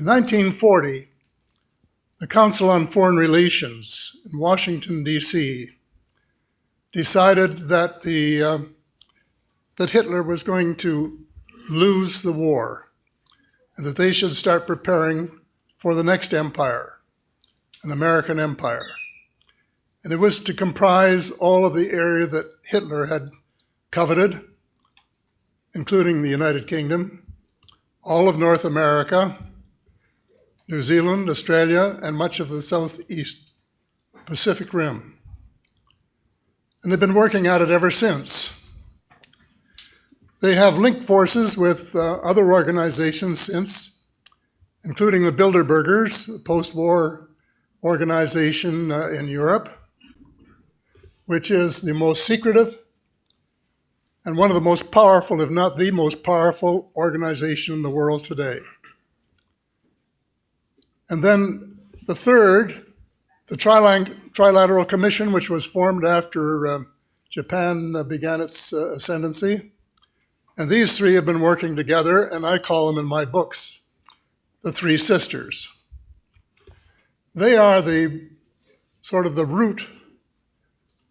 1940, the Council on Foreign Relations in Washington, D.C. decided that that Hitler was going to lose the war and that they should start preparing for the next empire, an American empire. And it was to comprise all of the area that Hitler had coveted, including the United Kingdom, all of North America, New Zealand, Australia, and much of the Southeast Pacific Rim. And they've been working at it ever since. They have linked forces with other organizations since, including the Bilderbergers, a post-war organization in Europe, which is the most secretive and one of the most powerful, if not the most powerful organization in the world today. And then the third, the Trilateral Commission, which was formed after Japan began its ascendancy. And these three have been working together, and I call them in my books the Three Sisters. They are the sort of the root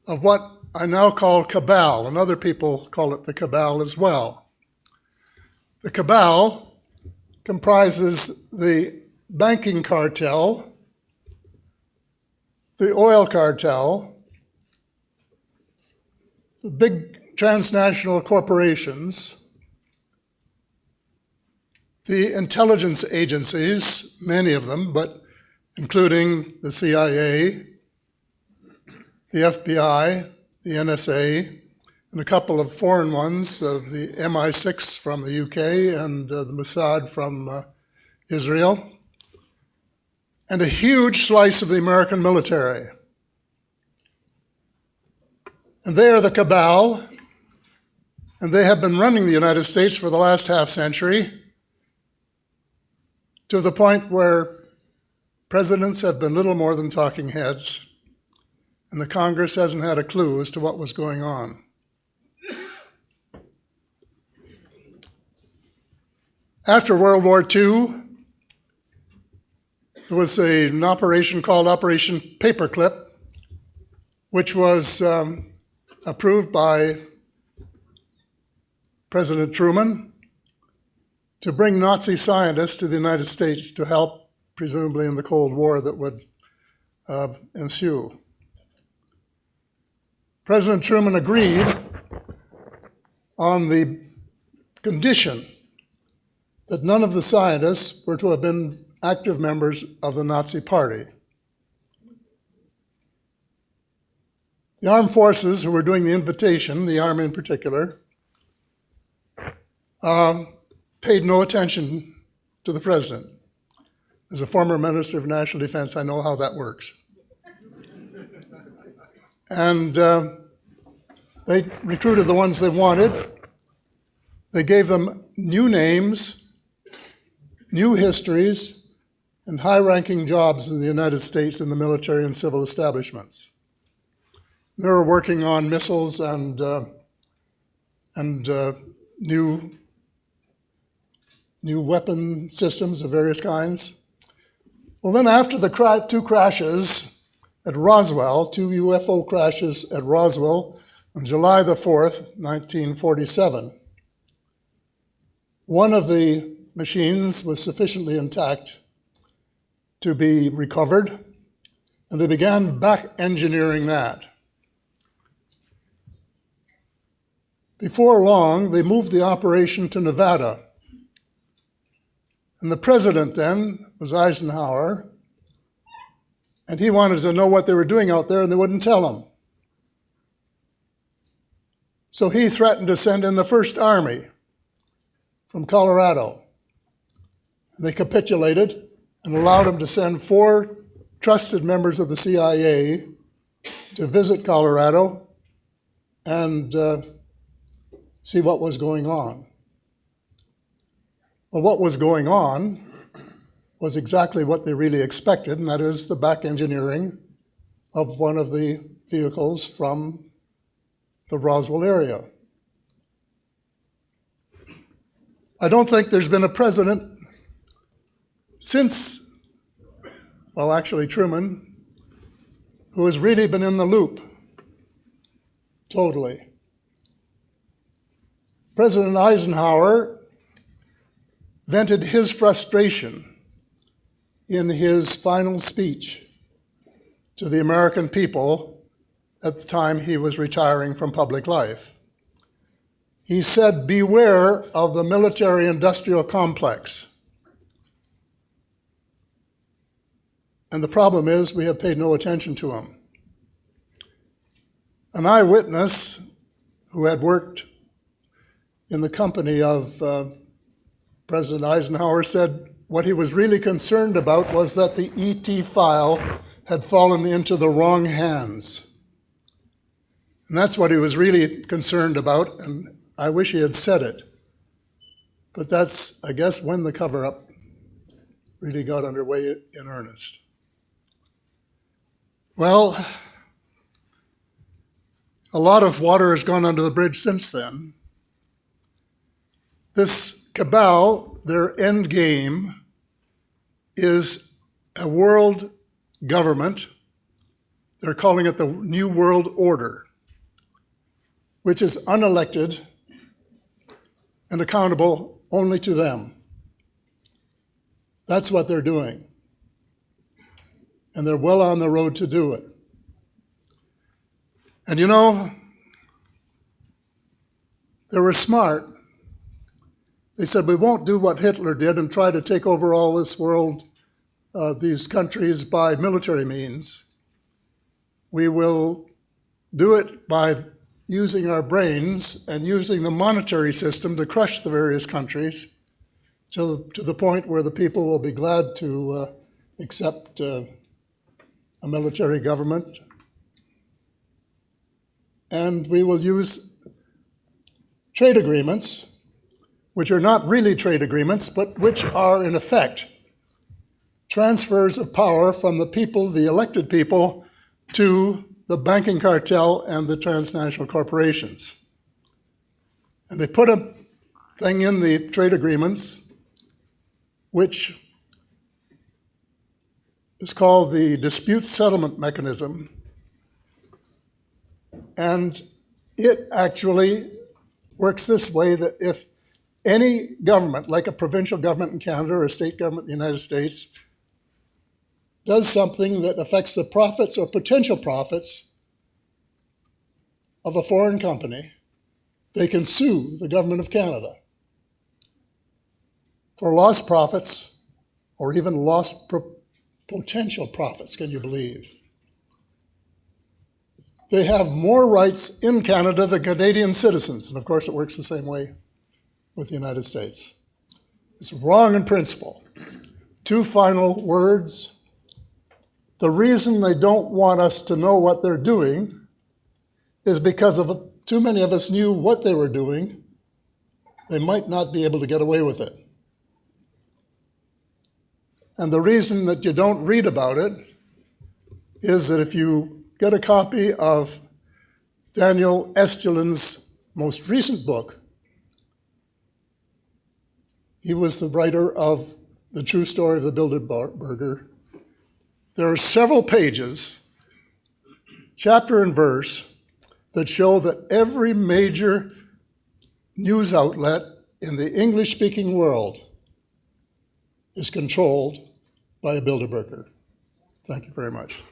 of what I now call cabal, and other people call it the cabal as well. The cabal comprises the banking cartel, the oil cartel, the big transnational corporations, the intelligence agencies, many of them, but including the CIA, the FBI, the NSA, and a couple of foreign ones, the MI6 from the UK and the Mossad from Israel, and a huge slice of the American military. And they are the cabal, and they have been running the United States for the last half century to the point where presidents have been little more than talking heads, and the Congress hasn't had a clue as to what was going on. After World War II, there was an operation called Operation Paperclip, which was approved by President Truman to bring Nazi scientists to the United States to help, presumably in the Cold War that would ensue. President Truman agreed on the condition that none of the scientists were to have been active members of the Nazi Party. The armed forces who were doing the invitation, the Army in particular, paid no attention to the president. As a former Minister of National Defense, I know how that works. And they recruited the ones they wanted. They gave them new names, new histories, and high-ranking jobs in the United States in the military and civil establishments. They were working on missiles and new weapon systems of various kinds. Well, then after the two crashes at Roswell, two UFO crashes at Roswell on July the 4th, 1947, one of the machines was sufficiently intact to be recovered, and they began back engineering that. Before long, they moved the operation to Nevada. And the president then was Eisenhower, and he wanted to know what they were doing out there, and they wouldn't tell him. So he threatened to send in the First Army from Colorado. And they capitulated and allowed him to send 4 trusted members of the CIA to visit Colorado and see what was going on. Well, what was going on was exactly what they really expected, and that is the back engineering of one of the vehicles from the Roswell area. I don't think there's been a president since, well, actually Truman, who has really been in the loop, totally. President Eisenhower vented his frustration in his final speech to the American people at the time he was retiring from public life. He said, "Beware of the military-industrial complex." And the problem is we have paid no attention to him. An eyewitness who had worked in the company of President Eisenhower said what he was really concerned about was that the ET file had fallen into the wrong hands. And that's what he was really concerned about, and I wish he had said it. But that's, I guess, when the cover-up really got underway in earnest. Well, a lot of water has gone under the bridge since then. This cabal, their end game, is a world government. They're calling it the New World Order, which is unelected and accountable only to them. That's what they're doing. And they're well on the road to do it. And you know, they were smart. They said, we won't do what Hitler did and try to take over all this world, these countries, by military means. We will do it by using our brains and using the monetary system to crush the various countries to the point where the people will be glad to accept a military government. And we will use trade agreements, which are not really trade agreements, but which are, in effect, transfers of power from the people, the elected people, to the banking cartel and the transnational corporations. And they put a thing in the trade agreements, which is called the dispute settlement mechanism. And it actually works this way, that if any government, like a provincial government in Canada or a state government in the United States, does something that affects the profits or potential profits of a foreign company, they can sue the government of Canada for lost profits or even lost potential profits, can you believe? They have more rights in Canada than Canadian citizens, and of course it works the same way with the United States. It's wrong in principle. Two final words. The reason they don't want us to know what they're doing is because of too many of us knew what they were doing. They might not be able to get away with it. And the reason that you don't read about it is that if you get a copy of Daniel Estulin's most recent book, he was the writer of The True Story of the Bilderberger. There are several pages, chapter and verse, that show that every major news outlet in the English-speaking world is controlled by a Bilderberger. Thank you very much.